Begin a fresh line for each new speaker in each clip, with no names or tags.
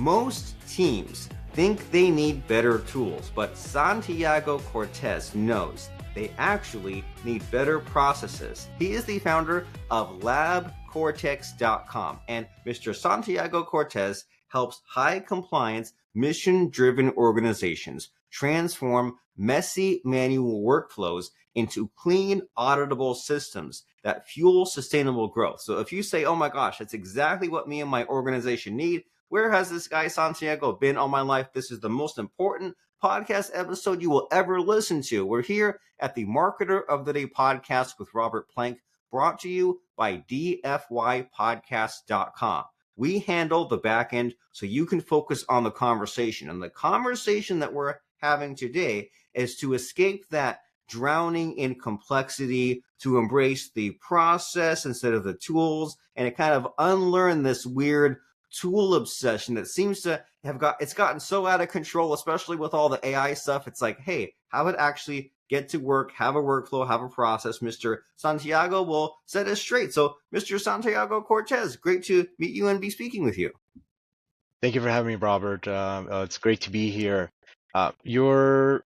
Most teams think they need better tools, but Santiago Cortés knows they actually need better processes. He is the founder of LabCortex.com, and Mr. Santiago Cortés helps high compliance, mission-driven organizations transform messy manual workflows into clean, auditable systems that fuel sustainable growth. So if you say, oh my gosh, that's exactly what me and my organization need, where has this guy Santiago been all my life? This is the most important podcast episode you will ever listen to. We're here at the Marketer of the Day podcast with Robert Plank, brought to you by dfypodcast.com. We handle the back end so you can focus on the conversation. And the conversation that we're having today is to escape that drowning in complexity, to embrace the process instead of the tools, and to kind of unlearn this weird tool obsession that seems to have gotten so out of control, especially with all the AI stuff. It's like, hey, how would actually get to work, have a workflow, have a process? Mr. Santiago will set us straight. So, Mr. Santiago Cortés, great to meet you and be speaking with you.
Thank you for having me, Robert. It's great to be here. The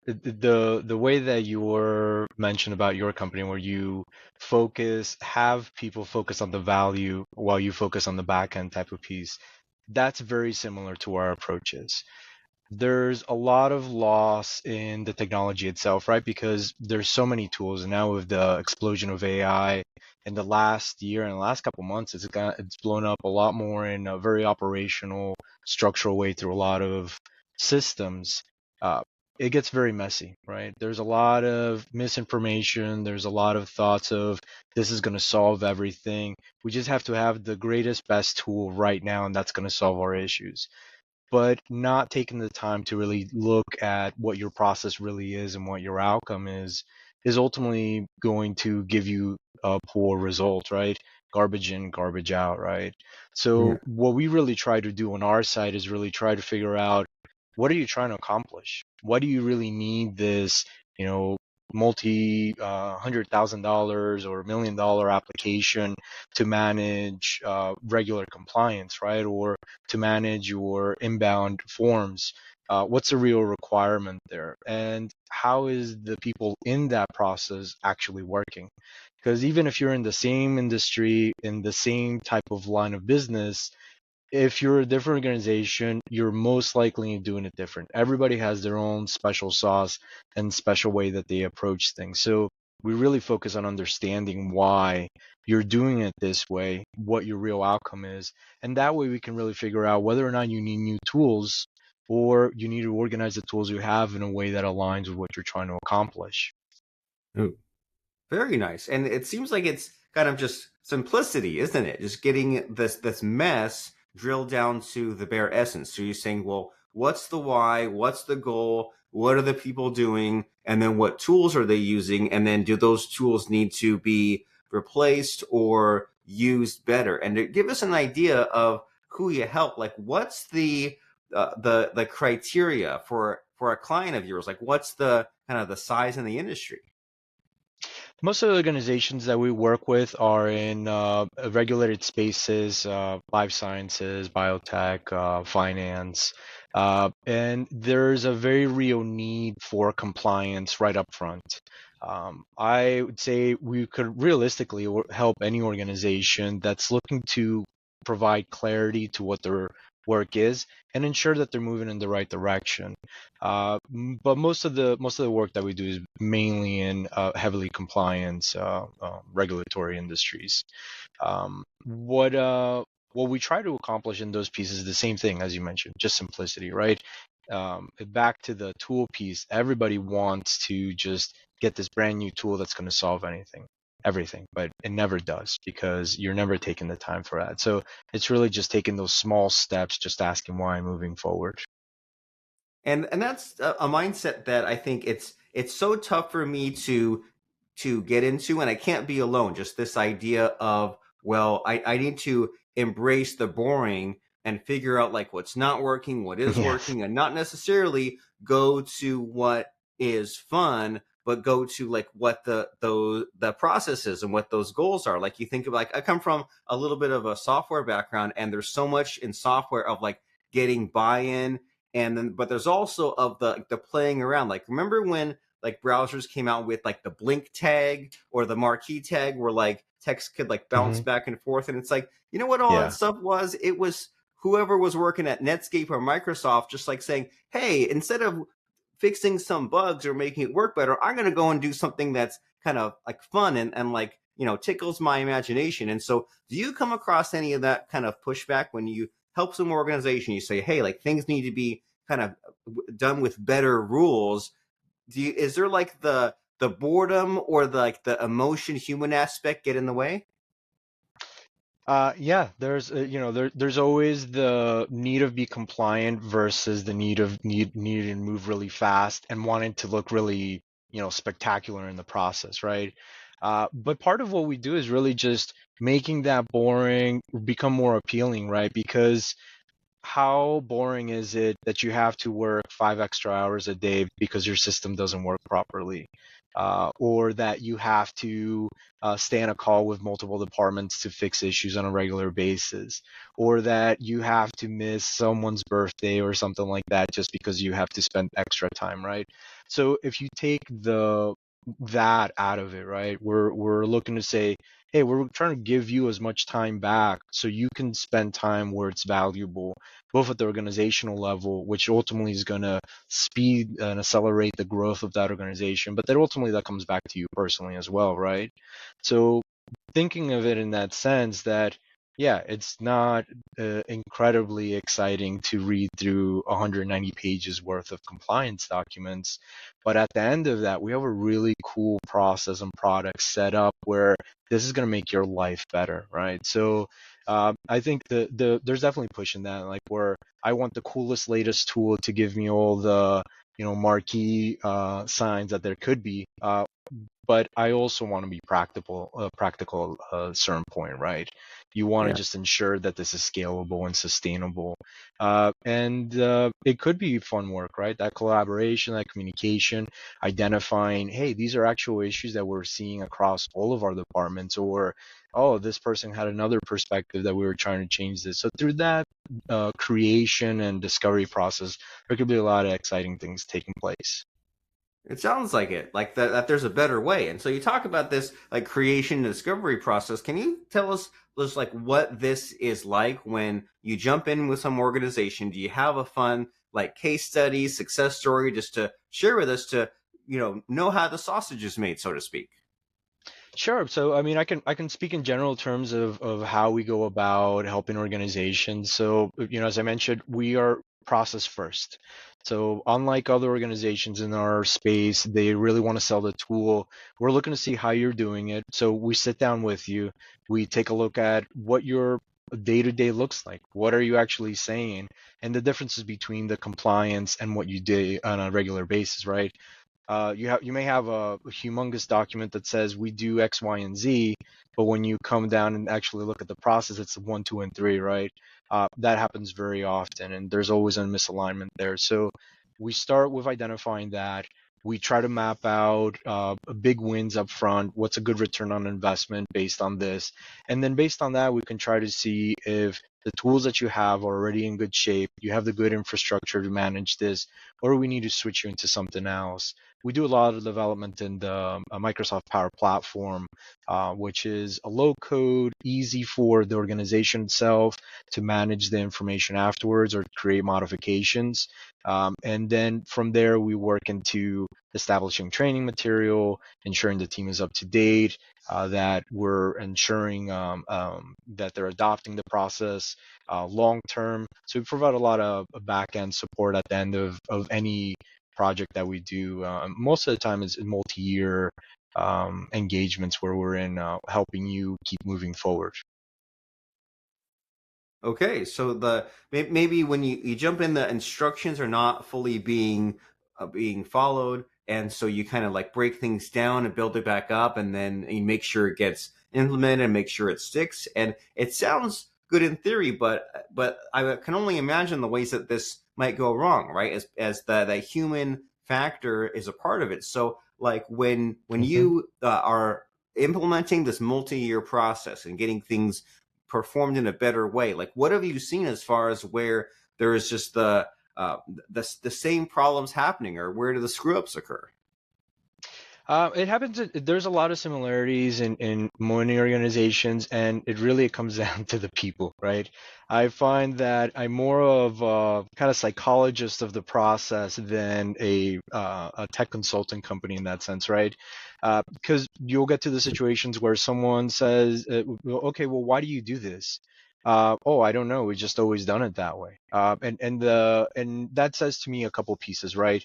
way that you were mentioned about your company, where you have people focus on the value while you focus on the back end type of piece, that's very similar to our approaches. There's a lot of loss in the technology itself, right? Because there's so many tools, and now with the explosion of AI in the last year and the last couple months, it's blown up a lot more in a very operational, structural way through a lot of systems. It gets very messy, right? There's a lot of misinformation. There's a lot of thoughts of this is going to solve everything. We just have to have the greatest, best tool right now, and that's going to solve our issues. But not taking the time to really look at what your process really is and what your outcome is ultimately going to give you a poor result, right? Garbage in, garbage out, right? So what we really try to do on our side is really try to figure out, what are you trying to accomplish? What do you really need this, $100,000 or $1 million application to manage regular compliance, right? Or to manage your inbound forms? What's the real requirement there? And how is the people in that process actually working? Because even if you're in the same industry, in the same type of line of business, if you're a different organization, you're most likely doing it different. Everybody has their own special sauce and special way that they approach things. So we really focus on understanding why you're doing it this way, what your real outcome is. And that way we can really figure out whether or not you need new tools, or you need to organize the tools you have in a way that aligns with what you're trying to accomplish.
Ooh, very nice. And it seems like it's kind of just simplicity, isn't it? Just getting this mess drill down to the bare essence. So you're saying, well, what's the why? What's the goal? What are the people doing? And then what tools are they using? And then do those tools need to be replaced or used better? And to give us an idea of who you help, like what's the criteria for a client of yours? Like what's the kind of the size in the industry?
Most of the organizations that we work with are in regulated spaces, life sciences, biotech, finance, and there's a very real need for compliance right up front. I would say we could realistically help any organization that's looking to provide clarity to what their work is and ensure that they're moving in the right direction. But most of the work that we do is mainly in heavily compliance, regulatory industries. What we try to accomplish in those pieces is the same thing as you mentioned, just simplicity, right? Back to the tool piece, everybody wants to just get this brand new tool that's going to solve everything, but it never does, because you're never taking the time for that. So it's really just taking those small steps, just asking why, moving forward.
And that's a mindset that I think it's so tough for me to get into, and I can't be alone. Just this idea of, well, I need to embrace the boring and figure out like what's not working, what is working, and not necessarily go to what is fun, but go to like what the process is and what those goals are. Like you think of, like, I come from a little bit of a software background, and there's so much in software of like getting buy-in, and then but there's also of the playing around. Like remember when like browsers came out with like the blink tag or the marquee tag where like text could like bounce
Hmm.
back and forth, and it's like, you know what all that
Yeah.
stuff was? It was whoever was working at Netscape or Microsoft just like saying, hey, instead of fixing some bugs or making it work better, I'm going to go and do something that's kind of like fun and like, you know, tickles my imagination. And so do you come across any of that kind of pushback when you help some organization? You say, hey, like things need to be kind of done with better rules. Is there like the boredom or the like the emotion human aspect get in the way?
Yeah, there's there's always the need of be compliant versus the need to move really fast and wanting to look really, spectacular in the process, right? But part of what we do is really just making that boring become more appealing, right? Because how boring is it that you have to work 5 extra hours a day because your system doesn't work properly? Or that you have to stay on a call with multiple departments to fix issues on a regular basis, or that you have to miss someone's birthday or something like that just because you have to spend extra time, right? So if you take that out of it, right, we're looking to say, hey, we're trying to give you as much time back so you can spend time where it's valuable, both at the organizational level, which ultimately is going to speed and accelerate the growth of that organization, but then ultimately that comes back to you personally as well, right? So thinking of it in that sense that, yeah, it's not incredibly exciting to read through 190 pages worth of compliance documents, but at the end of that, we have a really cool process and product set up where this is going to make your life better, right? So I think there's definitely pushing that, like where I want the coolest, latest tool to give me all the marquee signs that there could be, but I also want to be practical at a certain point, right? You want to
Yeah.
just ensure that this is scalable and sustainable, and it could be fun work, right? That collaboration, that communication, identifying, hey, these are actual issues that we're seeing across all of our departments, or oh, this person had another perspective that we were trying to change this. So through that creation and discovery process, there could be a lot of exciting things taking place.
It sounds like it, like that there's a better way. And so you talk about this like creation and discovery process. Can you tell us just like what this is like when you jump in with some organization? Do you have a fun like case study, success story just to share with us to, know how the sausage is made, so to speak?
Sure. So, I mean, I can speak in general terms of how we go about helping organizations. So, as I mentioned, we are process first. So, unlike other organizations in our space, they really want to sell the tool. We're looking to see how you're doing it. So, we sit down with you. We take a look at what your day-to-day looks like. What are you actually saying? And the differences between the compliance and what you do on a regular basis, right? You may have a humongous document that says we do X, Y, and Z, but when you come down and actually look at the process, it's one, two, and three, right? That happens very often, and there's always a misalignment there. So we start with identifying that. We try to map out big wins up front. What's a good return on investment based on this? And then based on that, we can try to see if the tools that you have are already in good shape, you have the good infrastructure to manage this, or we need to switch you into something else. We do a lot of development in the Microsoft Power Platform, which is a low code, easy for the organization itself to manage the information afterwards or create modifications. And then from there, we work into establishing training material, ensuring the team is up to date, that we're ensuring that they're adopting the process long term. So we provide a lot of back end support at the end of any project that we do. Most of the time, it's multi-year engagements where we're in helping you keep moving forward.
Okay, so maybe when you jump in, the instructions are not fully being followed, and so you kind of like break things down and build it back up, and then you make sure it gets implemented and make sure it sticks. And it sounds good in theory, but I can only imagine the ways that this might go wrong, right? As the human factor is a part of it. So like when
Mhm.
you are implementing this multi-year process and getting things performed in a better way, like what have you seen as far as where there is just uh, the same problems happening, or where do the screw ups occur?
It happens. There's a lot of similarities in many organizations, and it really comes down to the people, right? I find that I'm more of a kind of psychologist of the process than a tech consulting company in that sense, right? Because you'll get to the situations where someone says, well, "Okay, well, why do you do this?" Oh, I don't know. We just always done it that way. And that says to me a couple pieces, right?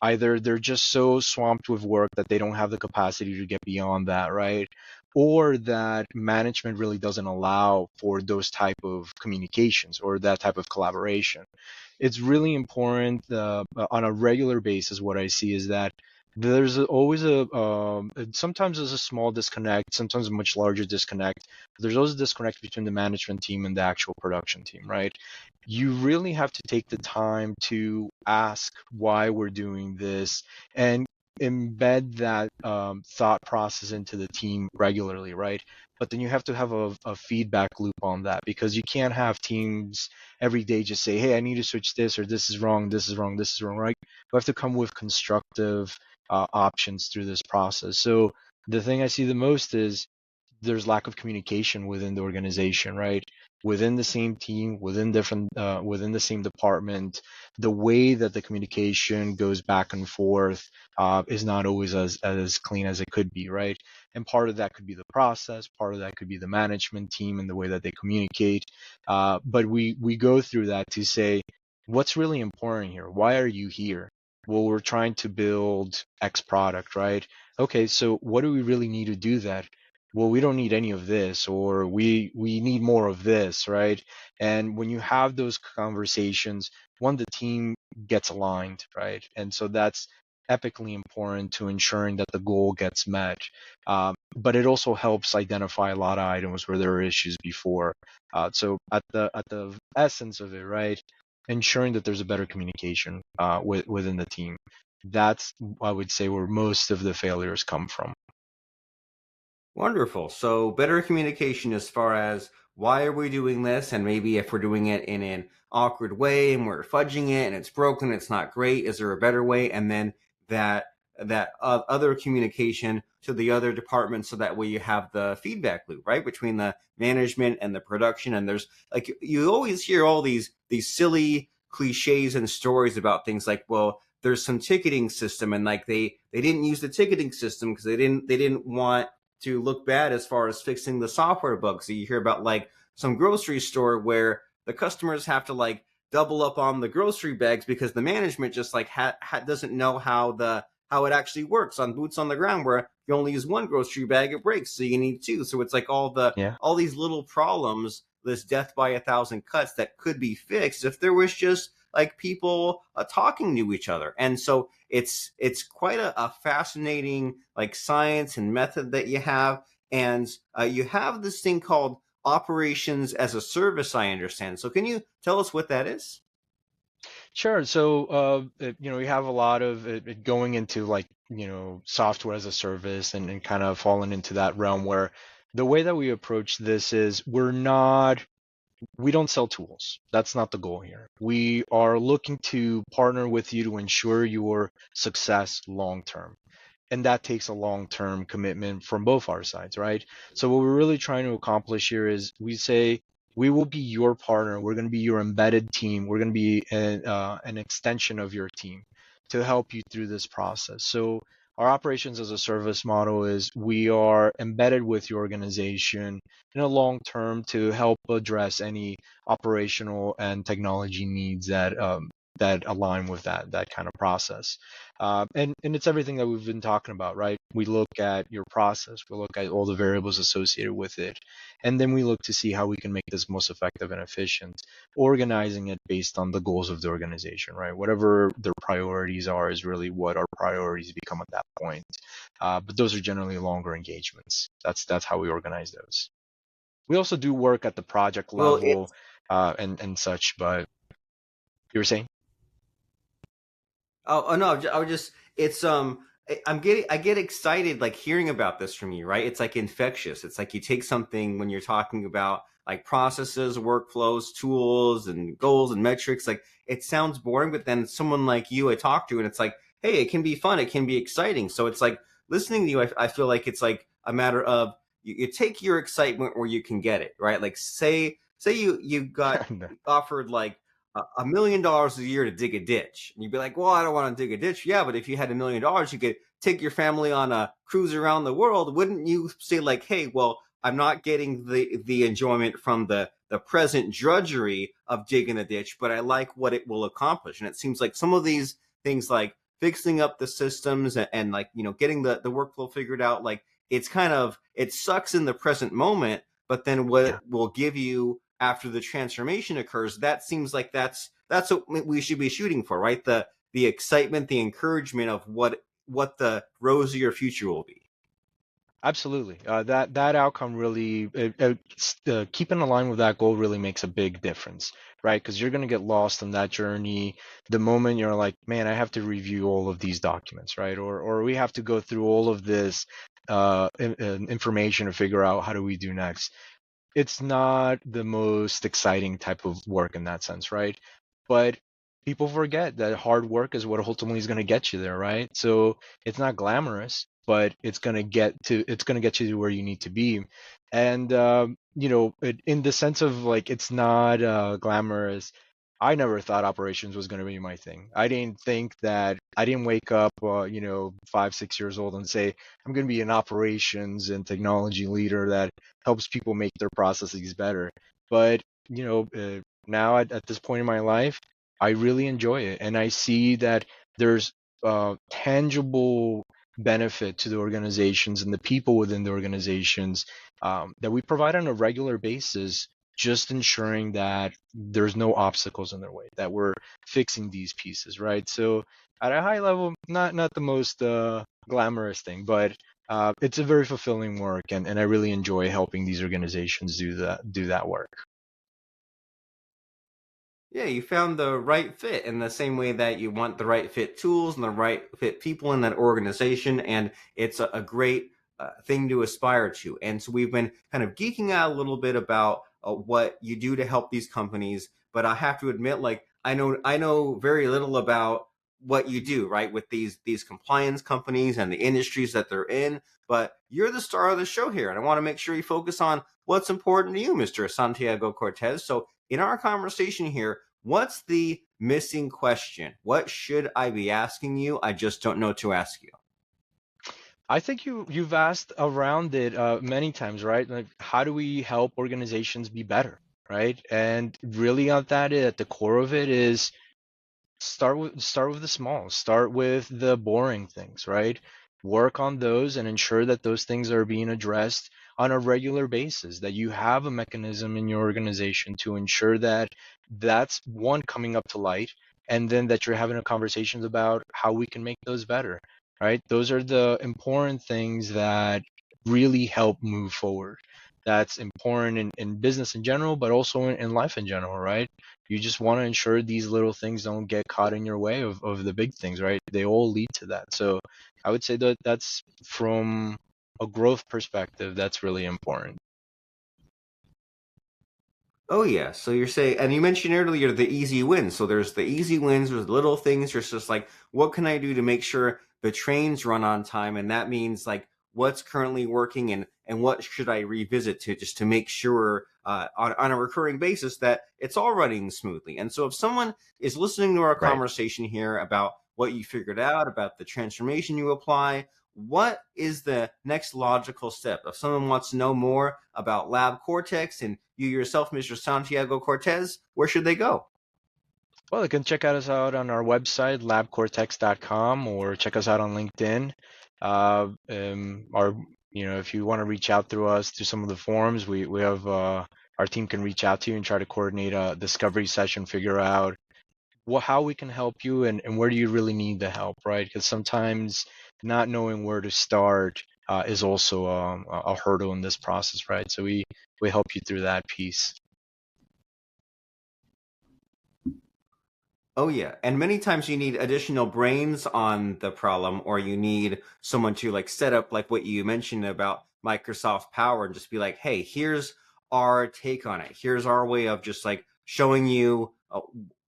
Either they're just so swamped with work that they don't have the capacity to get beyond that, right? Or that management really doesn't allow for those type of communications or that type of collaboration. It's really important on a regular basis. What I see is that always sometimes there's a small disconnect, sometimes a much larger disconnect. But there's always a disconnect between the management team and the actual production team, right? You really have to take the time to ask why we're doing this and embed that thought process into the team regularly, right? But then you have to have a feedback loop on that, because you can't have teams every day just say, hey, I need to switch this, or this is wrong, this is wrong, this is wrong, right? You have to come with constructive options through this process. So the thing I see the most is there's lack of communication within the organization, right? Within the same team, within the same department, the way that the communication goes back and forth is not always as clean as it could be, right? And part of that could be the process, part of that could be the management team and the way that they communicate. But we go through that to say, what's really important here? Why are you here? Well, we're trying to build X product, right? Okay, so what do we really need to do that? Well, we don't need any of this, or we need more of this, right? And when you have those conversations, one, the team gets aligned, right? And so that's epically important to ensuring that the goal gets met. But it also helps identify a lot of items where there were issues before. So at the essence of it, right, ensuring that there's a better communication within the team. That's, I would say, where most of the failures come from.
Wonderful. So better communication as far as why are we doing this, and maybe if we're doing it in an awkward way and we're fudging it and it's broken, it's not great. Is there a better way? And then that other communication to the other departments, so that way you have the feedback loop, right, between the management and the production. And there's, like, you always hear all these silly cliches and stories about things like, well, there's some ticketing system, and like they didn't use the ticketing system because they didn't want to look bad as far as fixing the software bugs. So you hear about like some grocery store where the customers have to like double up on the grocery bags because the management just like doesn't know how it actually works on boots on the ground, where if you only use one grocery bag, it breaks, so you need two. So it's like
Yeah.
all these little problems, this death by a thousand cuts, that could be fixed if there was just like people talking to each other. And so it's quite a fascinating like science and method that you have. And you have this thing called operations as a service, I understand. So can you tell us what that is?
Sure. So, we have a lot of it going into like, software as a service and kind of falling into that realm where the way that we approach this is we don't sell tools. That's not the goal here. We are looking to partner with you to ensure your success long term. And that takes a long-term commitment from both our sides, right? So what we're really trying to accomplish here is we say we will be your partner. We're going to be your embedded team. We're going to be an extension of your team to help you through this process. So our operations as a service model is we are embedded with your organization in a long term to help address any operational and technology needs that align with that kind of process. And it's everything that we've been talking about, right? We look at your process, we look at all the variables associated with it, and then we look to see how we can make this most effective and efficient, organizing it based on the goals of the organization, right? Whatever their priorities are is really what our priorities become at that point. But those are generally longer engagements. That's how we organize those. We also do work at the project
Well,
level and such, but you were saying?
oh no, I was just it's I get excited like hearing about this from you, right? It's like infectious. It's like you take something when you're talking about like processes, workflows, tools, and goals and metrics. Like it sounds boring, but then someone like you I talk to, and it's like, hey, it can be fun, it can be exciting. So it's like listening to you. I feel like it's like a matter of you take your excitement where you can get it, right? Like say you got offered like $1 million a year to dig a ditch. And you'd be like, well, I don't want to dig a ditch. Yeah, but if you had $1 million, you could take your family on a cruise around the world. Wouldn't you say like, hey, well, I'm not getting the enjoyment from the present drudgery of digging a ditch, but I like what it will accomplish. And it seems like some of these things like fixing up the systems and like, getting the workflow figured out, like it's kind of, it sucks in the present moment, but then what
Yeah.
it will give you after the transformation occurs, that seems like that's what we should be shooting for, right? The excitement, the encouragement of what the rosier future will be.
Absolutely. That outcome really, keeping aligned with that goal really makes a big difference, right? Because you're going to get lost on that journey the moment you're like, man, I have to review all of these documents, right? Or we have to go through all of this information to figure out how do we do next. It's not the most exciting type of work in that sense, right? But people forget that hard work is what ultimately is going to get you there, right? So it's not glamorous, but it's going to get you to where you need to be. And in the sense of like it's not glamorous. I never thought operations was going to be my thing. I didn't wake up, 5, 6 years old and say, I'm going to be an operations and technology leader that helps people make their processes better. But now at this point in my life, I really enjoy it, and I see that there's tangible benefit to the organizations and the people within the organizations that we provide on a regular basis. Just ensuring that there's no obstacles in their way, that we're fixing these pieces, right? So at a high level, not the most glamorous thing, but it's a very fulfilling work, and I really enjoy helping these organizations do that work.
Yeah, you found the right fit in the same way that you want the right fit tools and the right fit people in that organization. And it's a great thing to aspire to. And so we've been kind of geeking out a little bit about what you do to help these companies. But I have to admit, like, I know very little about what you do, right, with these compliance companies and the industries that they're in. But you're the star of the show here. And I want to make sure you focus on what's important to you, Mr. Santiago Cortés. So in our conversation here, what's the missing question? What should I be asking you? I just don't know to ask you.
I think you've asked around it many times, right? Like, how do we help organizations be better, right? And really, at the core of it is start with the small, start with the boring things, right? Work on those and ensure that those things are being addressed on a regular basis, that you have a mechanism in your organization to ensure that that's one coming up to light, and then that you're having a conversations about how we can make those better, right? Those are the important things that really help move forward. That's important in business in general, but also in life in general, right? You just want to ensure these little things don't get caught in your way of the big things, right? They all lead to that. So I would say that that's from a growth perspective, that's really important.
Oh yeah. So you're saying, and you mentioned earlier the easy wins. So there's the easy wins, there's little things. There's just like, what can I do to make sure the trains run on time? And that means like what's currently working and what should I revisit to just to make sure on a recurring basis that it's all running smoothly. And so if someone is listening to our
Right.
conversation here about what you figured out, about the transformation you apply, what is the next logical step? If someone wants to know more about LabCortex and you yourself, Mr. Santiago Cortés, where should they go?
Well, you can check us out on our website, labcortex.com, or check us out on LinkedIn. If you want to reach out through us through some of the forums, we have our team can reach out to you and try to coordinate a discovery session, figure out how we can help you, and where do you really need the help, right? Because sometimes not knowing where to start is also a hurdle in this process, right? So we help you through that piece.
Oh yeah, and many times you need additional brains on the problem, or you need someone to like set up like what you mentioned about Microsoft Power and just be like, hey, here's our take on it. Here's our way of just like showing you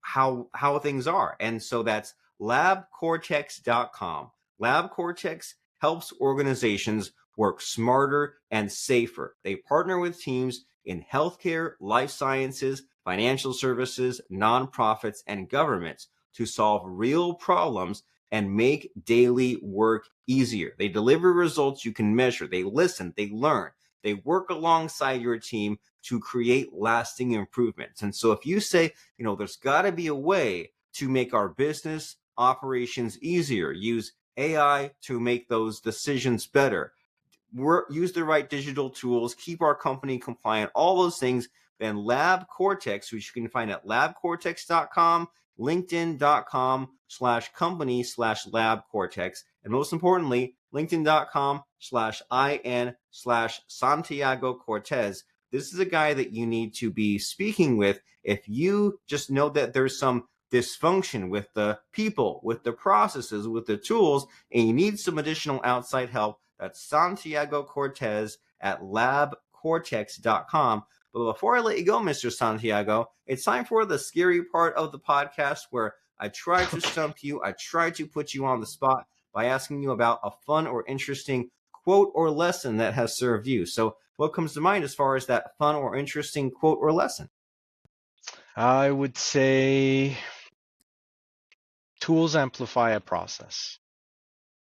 how things are. And so that's labcortex.com. LabCortex helps organizations work smarter and safer. They partner with teams in healthcare, life sciences, financial services, nonprofits, and governments to solve real problems and make daily work easier. They deliver results you can measure. They listen, they learn, they work alongside your team to create lasting improvements. And so if you say, there's got to be a way to make our business operations easier, use AI to make those decisions better, use the right digital tools, keep our company compliant, all those things, then LabCortex, which you can find at labcortex.com, linkedin.com/company/LabCortex, and most importantly, linkedin.com/IN/Santiago Cortés. This is a guy that you need to be speaking with if you just know that there's some dysfunction with the people, with the processes, with the tools, and you need some additional outside help. That's Santiago Cortés at labcortex.com. But before I let you go, Mr. Santiago, it's time for the scary part of the podcast where I try to stump you. I try to put you on the spot by asking you about a fun or interesting quote or lesson that has served you. So what comes to mind as far as that fun or interesting quote or lesson?
I would say tools amplify a process.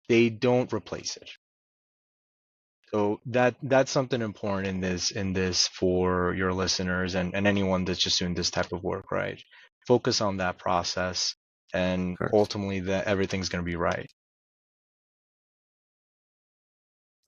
They don't replace it. So that's something important in this for your listeners and anyone that's just doing this type of work, right? Focus on that process, and ultimately that everything's going to be right.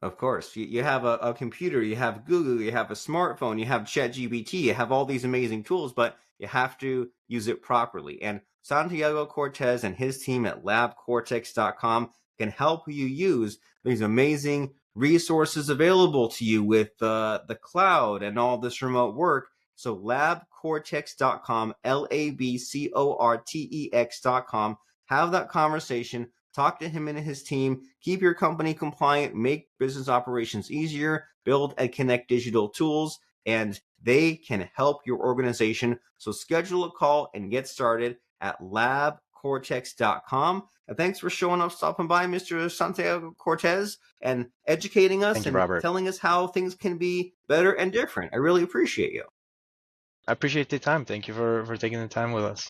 Of course, you have a computer, you have Google, you have a smartphone, you have ChatGPT, you have all these amazing tools, but you have to use it properly. And Santiago Cortés and his team at labcortex.com can help you use these amazing resources available to you with the cloud and all this remote work. So labcortex.com, LABCORTEX.com, have that conversation. Talk to him and his team. Keep your company compliant, make business operations easier, build and connect digital tools, and they can help your organization. So schedule a call and get started at labcortex.com. And thanks for showing up, stopping by, Mr. Santiago Cortés, and educating us and
Robert.
Telling us how things can be better and different. I really appreciate you.
I appreciate the time. Thank you for taking the time with us.